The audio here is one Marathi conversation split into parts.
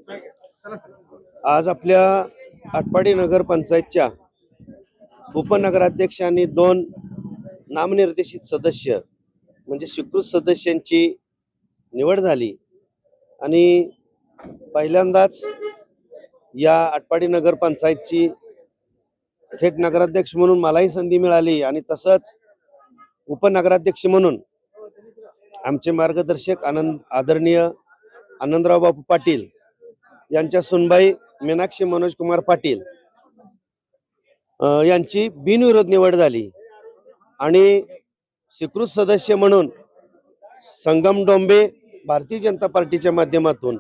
आज आपल्या आटपाडी नगर पंचायतच्या उपनगराध्यक्ष आणि 2 नामनिर्देशित सदस्य म्हणजे स्वीकृत सदस्यांची निवड झाली आणि पहिल्यांदाच या आटपाडी नगर पंचायतची थेट नगराध्यक्ष म्हणून मलाही संधी मिळाली आणि तसंच उपनगराध्यक्ष म्हणून आमचे मार्गदर्शक आदरणीय आनंदराव बापू पाटील यांच्या सुनबाई मीनाक्षी मनोज कुमार पाटील यांची बिनविरोध निवड झाली आणि स्वीकृत सदस्य म्हणून संगम डोंबे भारतीय जनता पार्टीच्या माध्यमातून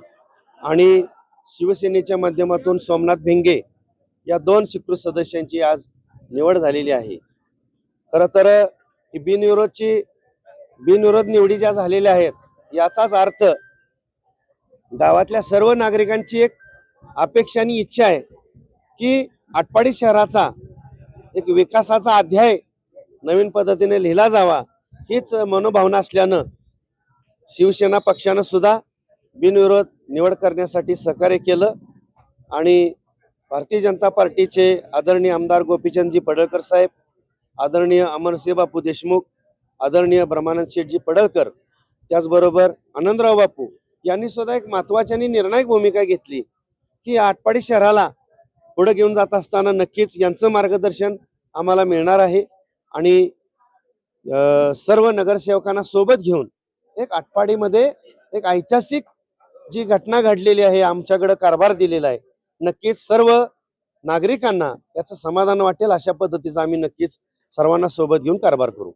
आणि शिवसेनेच्या माध्यमातून सोमनाथ भिंगे या 2 स्वीकृत सदस्यांची आज निवड झालेली आहे। खरं तर ही बिनविरोध निवडी ज्या झालेल्या आहेत याचाच अर्थ गावातल्या सर्व नागरिकांची एक अपेक्षा आणि इच्छा आहे की आटपाडी शहराचा एक विकासाचा अध्याय नवीन पद्धतीने लिहिला जावा, हीच मनोभावना असल्यानं शिवसेना पक्षानं सुद्धा बिनविरोध निवड करण्यासाठी सहकार्य केलं आणि भारतीय जनता पार्टीचे आदरणीय आमदार गोपीचंदजी पडळकर साहेब, आदरणीय अमरसिंह बापू देशमुख, आदरणीय ब्रह्मानंद शेठजी पडळकर, त्याचबरोबर आनंदराव बापू यांनी सुद्धा एक महत्त्वाची आणि निर्णायक भूमिका घेतली की आटपाडी शहराला पुढे घेऊन जात असताना नक्कीच यांचं मार्गदर्शन आम्हाला मिळणार आहे आणि सर्व नगरसेवकांना सोबत घेऊन एक आटपाडीमध्ये एक ऐतिहासिक जी घटना घडलेली आहे, आमच्याकडे कारभार दिलेला आहे, नक्कीच सर्व नागरिकांना याचं समाधान वाटेल अशा पद्धतीचा आम्ही नक्कीच सर्वांना सोबत घेऊन कारभार करू।